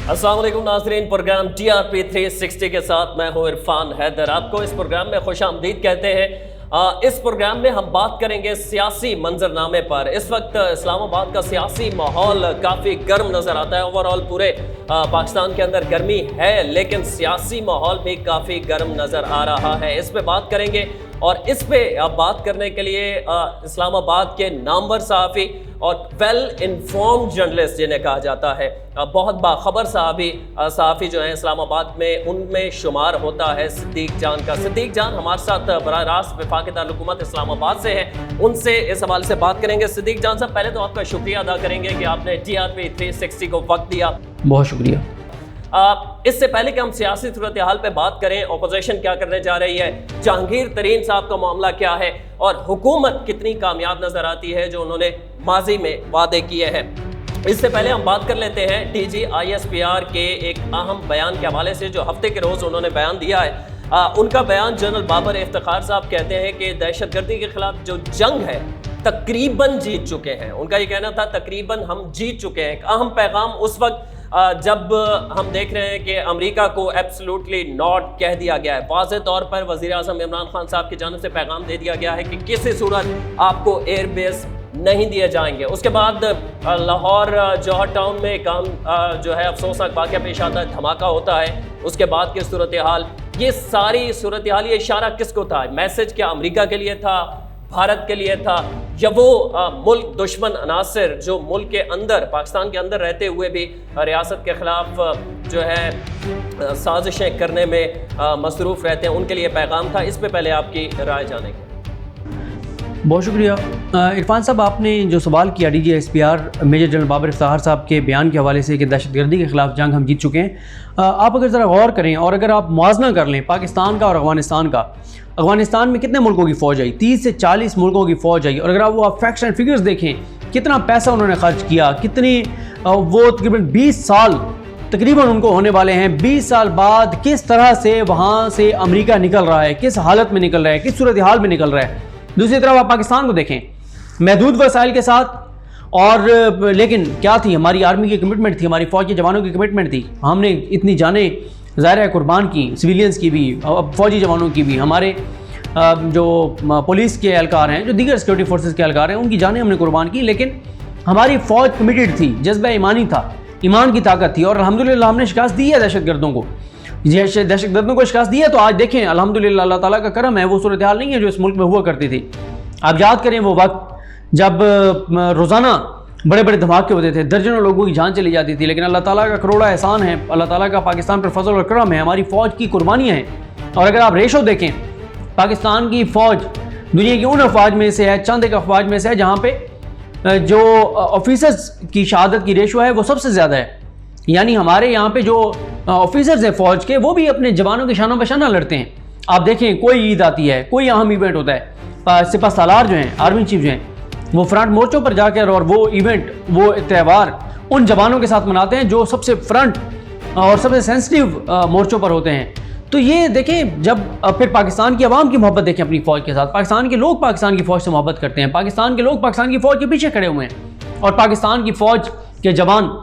अस्सलाम वालेकुम नाज़रीन, प्रोग्राम TRP 360 के साथ मैं हूँ इरफान हैदर। आपको इस प्रोग्राम में खुशामदीद कहते हैं। इस प्रोग्राम में हम बात करेंगे सियासी मंजरनामे पर। इस वक्त इस्लामाबाद का सियासी माहौल काफ़ी गर्म नज़र आता है। ओवरऑल पूरे पाकिस्तान के अंदर गर्मी है, लेकिन सियासी माहौल भी काफ़ी गर्म नज़र आ रहा है। इस पे बात करेंगे और इस पे बात करने के लिए इस्लामाबाद के नामवर सहाफ़ी और वेल इन्फॉर्म्ड जर्नलिस्ट जिन्हें कहा जाता है, बहुत बाखबर सहाफ़ी जो हैं इस्लामाबाद में, उनमें शुमार होता है सिद्दीक जान का। सिद्दीक जान हमारे साथ बराह रास्त वफाक़ दारुल-हुकूमत इस्लामाबाद से हैं, उनसे इस हवाले से बात करेंगे। सिद्दीक जान साहब, पहले तो आपका शुक्रिया अदा करेंगे कि आपने TRP 360 को वक्त दिया। बहुत शुक्रिया। इससे पहले कि हम सियासी सूरत हाल पे बात करें, अपोजिशन क्या करने जा रही है, जहांगीर तरीन साहब का मामला क्या है और हुकूमत कितनी कामयाब नजर आती है जो उन्होंने माजी में वादे किए हैं, इससे पहले हम बात कर लेते हैं DG ISPR के एक अहम बयान के हवाले से जो हफ्ते के रोज़ उन्होंने बयान दिया है। उनका बयान जनरल बाबर इफ्तिखार साहब कहते हैं कि दहशतगर्दी के खिलाफ जो जंग है तकरीबन जीत चुके हैं। उनका ये कहना था तकरीबन हम जीत चुके हैं। एक अहम पैगाम उस वक्त जब हम देख रहे हैं कि अमेरिका को एब्सोल्युटली नॉट कह दिया गया है, वाज़ेह तौर पर वज़ीर आज़म इमरान खान साहब की जानिब से पैगाम दे दिया गया है कि किसी सूरत आपको एयरबेस नहीं दिए जाएंगे। उसके बाद लाहौर जौहर टाउन में काम जो है अफसोसनाक वाक़या पेश आता है, धमाका होता है। उसके बाद की सूरत हाल, ये सारी सूरत हाल, ये इशारा किसको था? मैसेज क्या अमेरिका के लिए था, भारत के लिए था, या वो मुल्क दुश्मन अनासर जो मुल्क के अंदर, पाकिस्तान के अंदर रहते हुए भी रियासत के ख़िलाफ़ जो है साजिशें करने में मसरूफ़ रहते हैं, उनके लिए पैगाम था? इस पे पहले आपकी राय जानेंगे। बहुत शुक्रिया इरफान साहब, आपने जो सवाल किया DG ISPR major general Babar Iftikhar साहब के बयान के हवाले से कि दहशतगर्दी के ख़िलाफ़ जंग हम जीत चुके हैं, आप अगर ज़रा गौर करें और अगर आप मुआवजना कर लें पाकिस्तान का और अफ़गानिस्तान का, अफ़गानिस्तान में कितने मुल्कों की फ़ौज आई? 30 से 40 मुल्कों की फ़ौज आई। और अगर आप फैक्ट्स एंड फिगर्स देखें, कितना पैसा उन्होंने खर्च किया, कितनी वो तकरीबन 20 साल तकरीबन उनको होने वाले हैं। 20 साल बाद किस तरह से वहाँ से अमेरिका निकल रहा है, किस हालत में निकल रहा है, किस सूरत हाल में निकल रहा है। दूसरी तरफ आप पाकिस्तान को देखें, महदूद वसाइल के साथ, और लेकिन क्या थी हमारी आर्मी की कमिटमेंट, थी हमारी फ़ौज के जवानों की कमिटमेंट थी। हमने इतनी जानें ज़ाहिर है कुर्बान की, सिविलियंस की भी, फ़ौजी जवानों की भी, हमारे जो पुलिस के एहलकार हैं, जो दीगर सिक्योरिटी फोर्सेस के एहलकार हैं, उनकी जानें हमने कुर्बान की। लेकिन हमारी फ़ौज कमिटेड थी, जज्बा ईमानी था, ईमान की ताकत थी, और अल्हम्दुलिल्लाह हमने शिकस्त दी है दहशतगर्दों को। दहशतगर्दों को शिकस्त दी है, तो आज देखें अल्हम्दुलिल्लाह अल्लाह ताला का करम है, वो सूरत हाल नहीं है जो इस मुल्क में हुआ करती थी। आप याद करें वो वक्त जब रोज़ाना बड़े बड़े धमाके होते थे, दर्जनों लोगों की जान चली जाती थी, लेकिन अल्लाह ताला का करोड़ा एहसान है, अल्लाह ताला का पाकिस्तान पर फजल और करम है, हमारी फ़ौज की कुर्बानियाँ हैं। और अगर आप रेशो देखें, पाकिस्तान की फ़ौज दुनिया की उन अफवाज में से है, चंद एक अफवाज में से है जहाँ पे जो ऑफिसर्स की शहादत की रेशो है वो सबसे ज़्यादा है। यानी हमारे यहाँ पे जो ऑफिसर्स हैं फ़ौज के, वो भी अपने जवानों के शाना बशाना लड़ते हैं। आप देखें, कोई ईद आती है, कोई अहम इवेंट होता है, सिपा सालार जो हैं, आर्मी चीफ जो हैं, वो फ्रंट मोर्चों पर जाकर और वो इवेंट, वो त्यौहार उन जवानों के साथ मनाते हैं जो सबसे फ्रंट और सबसे सेंसिटिव मोर्चों पर होते हैं। तो ये देखें, जब फिर पाकिस्तान की आवाम की मोहब्बत देखें अपनी फ़ौज के साथ, पाकिस्तान के लोग पाकिस्तान की फ़ौज से मोहब्बत करते हैं, पाकिस्तान के लोग पाकिस्तान की फ़ौज के पीछे खड़े हुए हैं, और पाकिस्तान की फ़ौज के जवान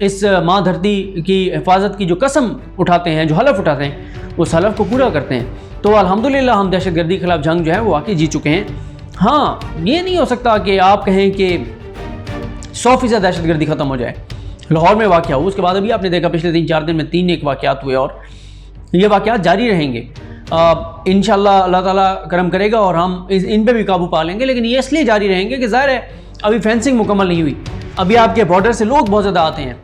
इस माँ धरती की हिफाजत की जो कसम उठाते हैं, जो हलफ उठाते हैं, उस हलफ को पूरा करते हैं। तो अल्हम्दुलिल्लाह हम दहशतगर्दी के खिलाफ जंग जो है वो वाकई जीत चुके हैं। हाँ, ये नहीं हो सकता कि आप कहें कि 100% दहशतगर्दी ख़त्म हो जाए। लाहौर में वाक़या हुआ, उसके बाद अभी आपने देखा पिछले 3-4 दिन में 3 एक वाक़यात हुए, और ये वाक़यात जारी रहेंगे। इंशाअल्लाह अल्लाह ताला करम करेगा और हम इन पर भी काबू पा लेंगे। लेकिन ये इसलिए जारी रहेंगे कि ज़ाहिर है अभी फेंसिंग मुकम्मल नहीं हुई, अभी आपके बॉर्डर से लोग बहुत ज़्यादा आते हैं,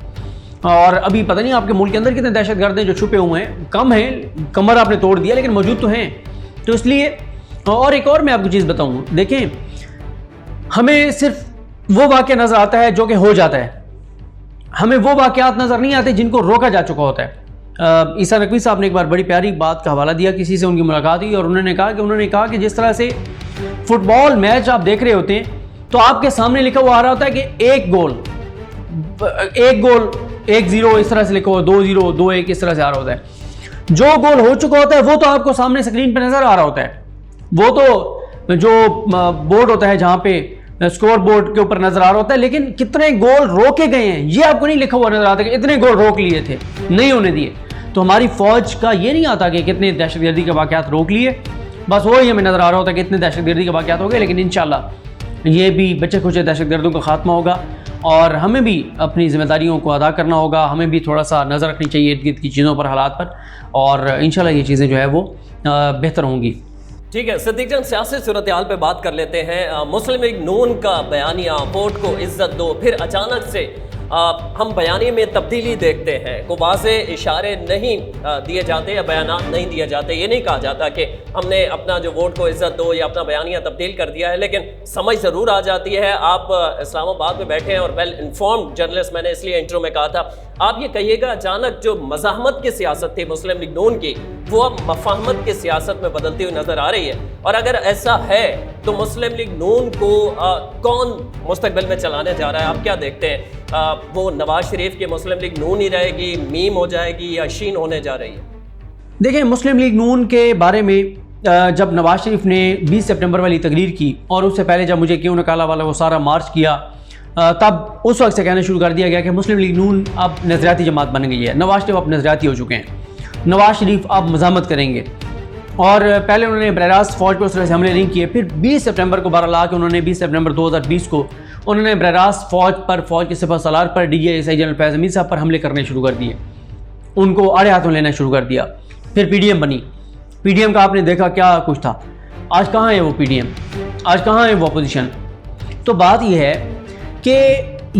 और अभी पता नहीं आपके मुल्क के अंदर कितने दहशतगर्द हैं जो छुपे हुए हैं। कम हैं, कमर आपने तोड़ दिया, लेकिन मौजूद तो हैं। तो इसलिए, और एक और मैं आपको चीज़ बताऊँ, देखें, हमें सिर्फ वो वाक़या नज़र आता है जो कि हो जाता है, हमें वो वाक़यात नज़र नहीं आते जिनको रोका जा चुका होता है। ईसा नकवी साहब ने एक बार बड़ी प्यारी बात का हवाला दिया, किसी से उनकी मुलाकात हुई और उन्होंने कहा कि जिस तरह से फुटबॉल मैच आप देख रहे होते हैं तो आपके सामने लिखा हुआ आ रहा होता है कि एक गोल 1-0 इस तरह से लिखा हुआ, 2-0 2-1 इस तरह से आ रहा होता है। जो गोल हो चुका होता है वो तो आपको सामने स्क्रीन पर नज़र आ रहा होता है, वो तो जो बोर्ड होता है जहाँ पे स्कोर बोर्ड के ऊपर नजर आ रहा होता है, लेकिन कितने गोल रोके गए हैं ये आपको नहीं लिखा हुआ नजर आता कि इतने गोल रोक लिए थे, नहीं होने दिए। तो हमारी फौज का ये नहीं आता कि कितने दहशतगर्दी के वाक़यात रोक लिए, बस वही हमें नजर आ रहा होता है कि इतने दहशतगर्दी के वाक़यात हो गए। लेकिन इंशाल्लाह ये भी बच्चे खुचे दहशतगर्दों का खात्मा होगा और हमें भी अपनी जिम्मेदारियों को अदा करना होगा। हमें भी थोड़ा सा नज़र रखनी चाहिए इर्द गिर्द की चीज़ों पर, हालात पर, और इंशाल्लाह ये चीज़ें जो है वो बेहतर होंगी। ठीक है सिद्दीक जान, सियासी सूरत हाल पे बात कर लेते हैं। मुस्लिम लीग नून का बयानिया वोट को इज्जत दो, फिर अचानक से हम बयानी में तब्दीली देखते हैं। को वाज़े इशारे नहीं दिए जाते या बयानात नहीं दिए जाते, ये नहीं कहा जाता कि हमने अपना जो वोट को इज्जत दो या अपना बयानिया तब्दील कर दिया है, लेकिन समझ ज़रूर आ जाती है। आप इस्लामाबाद में बैठे हैं और वेल इन्फॉर्म्ड जर्नलिस्ट, मैंने इसलिए इंट्रो में कहा था। आप ये कहिएगा अचानक जो मज़ाहमत की सियासत थी मुस्लिम लीग नून की, वो अब मफाहमत की सियासत में बदलती हुई नज़र आ रही है, और अगर ऐसा है तो मुस्लिम लीग नून को कौन मुस्तकबिल में चलाने जा रहा है? आप क्या देखते हैं? वो नवाज शरीफ की मुस्लिम लीग नून ही रहेगी, मीम हो जाएगी, या शीन होने जा रही है? देखिए, मुस्लिम लीग नून के बारे में जब नवाज शरीफ ने 20 सितंबर वाली तकरीर की, और उससे पहले जब मुझे क्यों निकाला वाला वो सारा मार्च किया, तब उस वक्त से कहना शुरू कर दिया गया कि मुस्लिम लीग नून अब नज़रियाती जमात बन गई है, नवाज शरीफ अब नज़रियाती हो चुके हैं, नवाज शरीफ अब मज़ामत करेंगे। और पहले उन्होंने बरह रास्त फ़ौज पर उस तरह से हमले नहीं किए, फिर 20 सितंबर को बहरहाल आके उन्होंने 20 सितंबर 2020 को उन्होंने बरह रास्त फ़ौज पर, फ़ौज के सिपह सलार पर, DGI जनरल फैज़ हमीद साहब पर हमले करने शुरू कर दिए, उनको आड़े हाथों लेना शुरू कर दिया। फिर PDM बनी, PDM का आपने देखा क्या कुछ था, आज कहाँ है वो PDM, आज कहाँ है वो अपोजिशन। तो बात यह है कि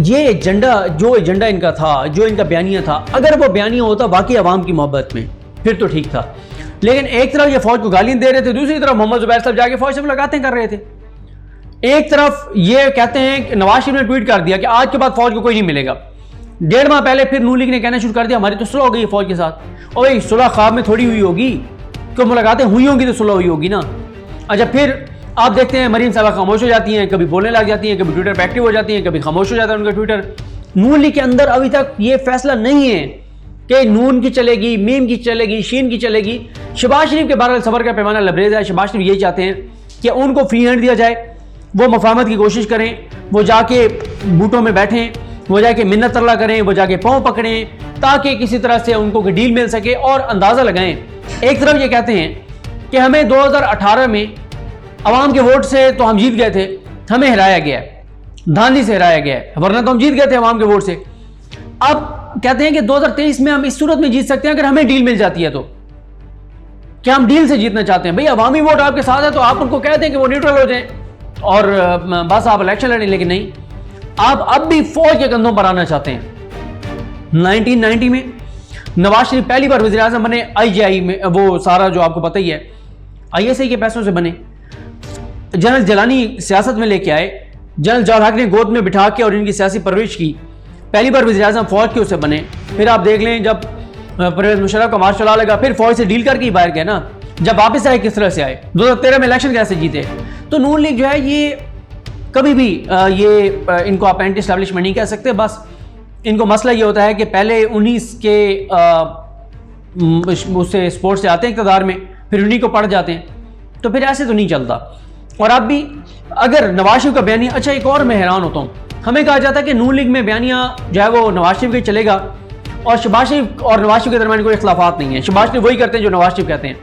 ये एजेंडा, जो एजेंडा इनका था, जो इनका बयानिया था, अगर वो बयानिया होता वाकई आवाम की मोहब्बत में, फिर तो ठीक था। लेकिन एक तरफ ये फौज को गालियां दे रहे थे, दूसरी तरफ मोहम्मद जुबैर साहब जाके फौज से मुलाकातें कर रहे थे। एक तरफ ये कहते हैं कि नवाज शरीफ ने ट्वीट कर दिया कि आज के बाद फौज को कोई नहीं मिलेगा। 1.5 माह पहले फिर नून लीग ने कहना शुरू कर दिया हमारी तो सुलह हो गई है फौज के साथ। और भाई सुलह ख्वाब में थोड़ी हुई होगी, क्यों मुलाकातें हुई होंगी तो सुलह हुई होगी ना। अच्छा, फिर आप देखते हैं मरीम साहब खामोश हो जाती हैं, कभी बोलने लग जाती हैं, कभी ट्विटर पर एक्टिव हो जाती हैं, कभी खामोश हो जाता है उनका ट्विटर। नून लीग के अंदर अभी तक ये फैसला नहीं है कि नून की चलेगी, मीम की चलेगी, शीन की चलेगी। शहबाज शरीफ के बारे में सबर का पैमाना लबरेज है। शहबाज शरीफ यही चाहते हैं कि उनको फ्री हैंड दिया जाए, वो मफाहमत की कोशिश करें, वो जाके बूटों में बैठें, वो जाके मिन्नत तरला करें, वो जाके पाँव पकड़ें, ताकि किसी तरह से उनको डील मिल सके। और अंदाज़ा लगाएं, एक तरफ ये कहते हैं कि हमें 2018 में अवाम के वोट से तो हम जीत गए थे, हमें हराया गया, धांधली से हराया गया, वरना तो हम जीत गए थे अवाम के वोट से। अब कहते हैं कि 2023 में हम इस सूरत में जीत सकते हैं अगर हमें डील मिल जाती है। तो क्या हम डील से जीतना चाहते हैं? भाई अवामी वोट आपके साथ है तो आप उनको कह दें कि वो न्यूट्रल हो जाएं और बस आप इलेक्शन लड़ें। लेकिन नहीं, आप अब भी फौज के कंधों पर आना चाहते हैं। 1990 में नवाज शरीफ पहली बार वज़ीर आज़म बने, IGI में, वो सारा जो आपको पता ही है ISI के पैसों से बने। जनरल जलानी सियासत में लेके आए, जनरल जौहर हक ने गोद में बिठा के और इनकी सियासी परवरिश की। पहली बार वज़ीर आज़म फौज के उससे बने। फिर आप देख लें, जब परवेज़ मुशर्रफ का मार्च चला लगा, फिर फौज से डील करके ही बाहर गए ना। जब वापस आए किस तरह से आए, 2013 में इलेक्शन कैसे जीते। तो नून लीग जो है ये कभी भी इनको आप एंटी एस्टैब्लिशमेंट नहीं कह सकते। बस इनको मसला ये होता है कि पहले 19 के उससे स्पोर्ट्स से आते हैं इक़्तिदार में, फिर उन्हीं को पढ़ जाते हैं। तो फिर ऐसे तो नहीं चलता। और अब भी अगर नवाज शरीफ का बयानिया, अच्छा एक और मैं हैरान होता हूँ, हमें कहा जाता है कि नून लीग में बयानिया जो है वो नवाज शरीफ का चलेगा और शहबाज शरीफ और नवाज शरीफ के दरमियान कोई इख्तिलाफात नहीं है। शहबाज शरीफ वही करते हैं जो नवाज शरीफ कहते हैं।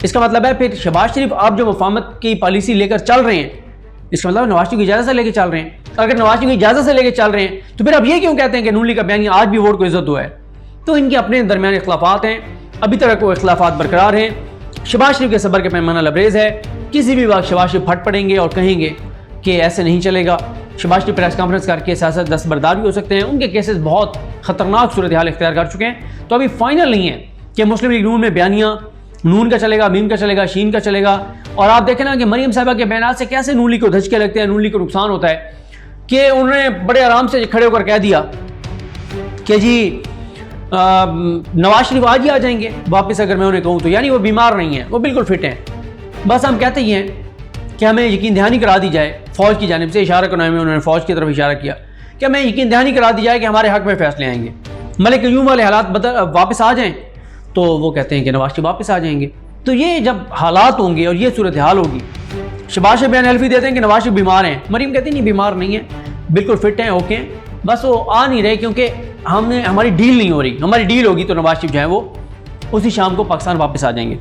इसका मतलब है फिर शहबाज शरीफ आप जो मुफाहमत की पॉलिसी लेकर चल रहे हैं, इसका मतलब नवाज शरीफ की इजाज़त से लेकर चल रहे हैं। अगर नवाज शरीफ की इजाज़त से लेकर चल रहे हैं तो फिर अब ये क्यों कहते हैं कि नून लीग का बयानिया आज भी वोट को इज्जत हुआ है? तो इनके अपने दरमियान इख्तिलाफात हैं, अभी तक वो इख्तिलाफात बरकरार हैं। शहबाज शरीफ के सबर का पैमाना लबरेज है। किसी भी वक्त शहबाज शरीफ फट पड़ेंगे और कहेंगे कि ऐसे नहीं चलेगा। शहबाज शरीफ प्रेस कॉन्फ्रेंस करके सियासत दस्तबरदार भी हो सकते हैं। उनके केसेस बहुत खतरनाक सूरत हाल इख्तियार कर चुके हैं। तो अभी फाइनल नहीं है कि मुस्लिम लीग नून में बयानिया नून का चलेगा, मीम का चलेगा, शीन का चलेगा। और आप देखें ना कि मरीम साहिबा के बयान से कैसे नून लीग को धचके लगते हैं, नून लीग को नुकसान होता है कि उन्होंने बड़े आराम से खड़े होकर कह दिया कि जी नवाज शरीफ आज ही आ जाएंगे वापस, अगर मैं उन्हें कहूँ तो। यानी वो बीमार नहीं है, वो बिल्कुल फिट हैं। बस हम कहते ही हैं कि हमें यकीन दहानी करा दी जाए, फौज की जानिब से इशारा करने में उन्होंने फौज की तरफ इशारा किया कि हमें यकीन दहानी करा दी जाए कि हमारे हक में फैसले आएंगे, मलिक यूम वाले हालात वापस आ जाएं। तो वो कहते हैं कि नवाज शरीफ वापस आ जाएंगे। तो ये जब हालात होंगे और ये सूरत हाल होगी शहबाज शरीफ बयान हल्फी देते हैं कि नवाज शरीफ बीमार हैं, मरीम कहती नहीं बीमार नहीं है, बिल्कुल फिट हैं, ओके हैं, बस वो आ नहीं रहे क्योंकि हमारी डील नहीं हो रही। हमारी डील होगी तो नवाज शरीफ जो है वो उसी शाम को पाकिस्तान वापस आ जाएंगे।